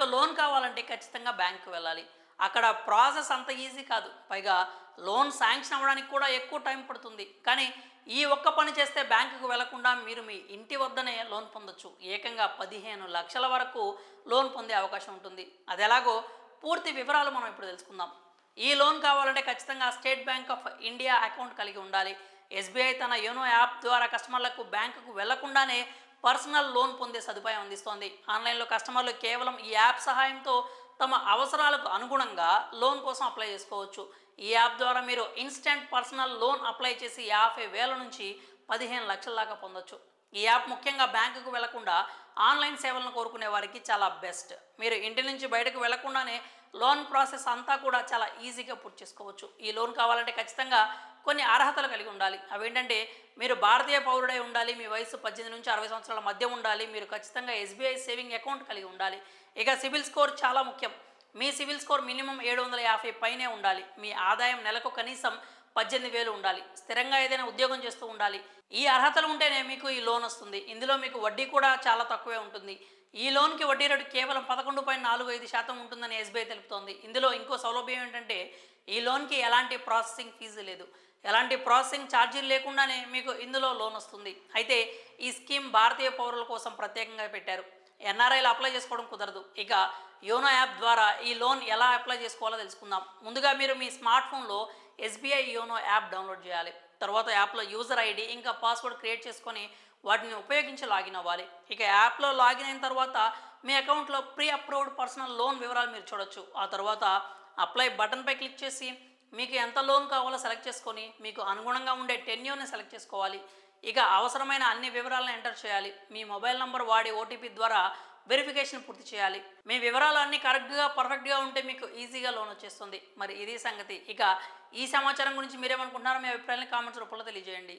మనకు లోన్ కావాలంటే ఖచ్చితంగా బ్యాంకుకి వెళ్ళాలి. అక్కడ ప్రాసెస్ అంత ఈజీ కాదు. పైగా లోన్ శాంక్షన్ అవ్వడానికి కూడా ఎక్కువ టైం పడుతుంది. కానీ ఈ ఒక్క పని చేస్తే బ్యాంకుకు వెళ్లకుండా మీరు మీ ఇంటి వద్దనే లోన్ పొందొచ్చు. ఏకంగా 15 లక్షల వరకు లోన్ పొందే అవకాశం ఉంటుంది. అది ఎలాగో పూర్తి వివరాలు మనం ఇప్పుడు తెలుసుకుందాం. ఈ లోన్ కావాలంటే ఖచ్చితంగా state bank of India account కలిగి ఉండాలి. ఎస్బీఐ తన యోనో యాప్ ద్వారా కస్టమర్లకు బ్యాంకుకు వెళ్లకుండానే పర్సనల్ లోన్ పొందే సదుపాయం అందిస్తోంది. ఆన్లైన్లో కస్టమర్లు కేవలం ఈ యాప్ సహాయంతో తమ అవసరాలకు అనుగుణంగా లోన్ కోసం అప్లై చేసుకోవచ్చు. ఈ యాప్ ద్వారా మీరు ఇన్స్టెంట్ పర్సనల్ లోన్ అప్లై చేసి 50,000 నుంచి 15 లక్షల దాకా పొందొచ్చు. ఈ యాప్ ముఖ్యంగా బ్యాంకుకు వెళ్లకుండా ఆన్లైన్ సేవలను కోరుకునే వారికి చాలా బెస్ట్. మీరు ఇంటి నుంచి బయటకు వెళ్లకుండానే లోన్ ప్రాసెస్ అంతా కూడా చాలా ఈజీగా పూర్తి చేసుకోవచ్చు. ఈ లోన్ కావాలంటే ఖచ్చితంగా కొన్ని అర్హతలు కలిగి ఉండాలి. అవేంటంటే మీరు భారతీయ పౌరుడై ఉండాలి, మీ వయసు 18 నుంచి 60 సంవత్సరాల మధ్య ఉండాలి, మీరు ఖచ్చితంగా ఎస్బీఐ సేవింగ్ అకౌంట్ కలిగి ఉండాలి. ఇక సిబిల్ స్కోర్ చాలా ముఖ్యం. మీ సిబిల్ స్కోర్ మినిమం 750 పైనే ఉండాలి. మీ ఆదాయం నెలకు కనీసం 18,000 ఉండాలి. స్థిరంగా ఏదైనా ఉద్యోగం చేస్తూ ఉండాలి. ఈ అర్హతలు ఉంటేనే మీకు ఈ లోన్ వస్తుంది. ఇందులో మీకు వడ్డీ కూడా చాలా తక్కువే ఉంటుంది. ఈ లోన్కి వడ్డీ రేటు కేవలం 11.45% ఉంటుందని ఎస్బీఐ తెలుపుతోంది. ఇందులో ఇంకో సౌలభ్యం ఏంటంటే ఈ లోన్కి ఎలాంటి ప్రాసెసింగ్ ఫీజు లేదు. ఎలాంటి ప్రాసెసింగ్ ఛార్జీలు లేకుండానే మీకు ఇందులో లోన్ వస్తుంది. అయితే ఈ స్కీమ్ భారతీయ పౌరుల కోసం ప్రత్యేకంగా పెట్టారు. ఎన్ఆర్ఐలు అప్లై చేసుకోవడం కుదరదు. ఇక యోనో యాప్ ద్వారా ఈ లోన్ ఎలా అప్లై చేసుకోవాలో తెలుసుకుందాం. ముందుగా మీరు మీ స్మార్ట్ ఫోన్లో ఎస్బీఐ యోనో యాప్ డౌన్లోడ్ చేయాలి. తర్వాత యాప్లో యూజర్ ఐడి ఇంకా పాస్వర్డ్ క్రియేట్ చేసుకొని వాటిని ఉపయోగించి లాగిన్ అవ్వాలి. ఇక యాప్లో లాగిన్ అయిన తర్వాత మీ అకౌంట్లో ప్రీ అప్రూవ్డ్ పర్సనల్ లోన్ వివరాలు మీరు చూడొచ్చు. ఆ తర్వాత అప్లై బటన్పై క్లిక్ చేసి మీకు ఎంత లోన్ కావాలో సెలెక్ట్ చేసుకొని మీకు అనుగుణంగా ఉండే టెన్యూర్ని సెలెక్ట్ చేసుకోవాలి. ఇక అవసరమైన అన్ని వివరాలను ఎంటర్ చేయాలి. మీ మొబైల్ నంబర్ వాడి ఓటీపీ ద్వారా వెరిఫికేషన్ పూర్తి చేయాలి. మీ వివరాలు అన్నీ కరెక్ట్గా పర్ఫెక్ట్గా ఉంటే మీకు ఈజీగా లోన్ వచ్చేస్తుంది. మరి ఇది సంగతి. ఇక ఈ సమాచారం గురించి మీరేమనుకుంటున్నారో మీ అభిప్రాయాన్ని కామెంట్స్ రూపంలో తెలియజేయండి.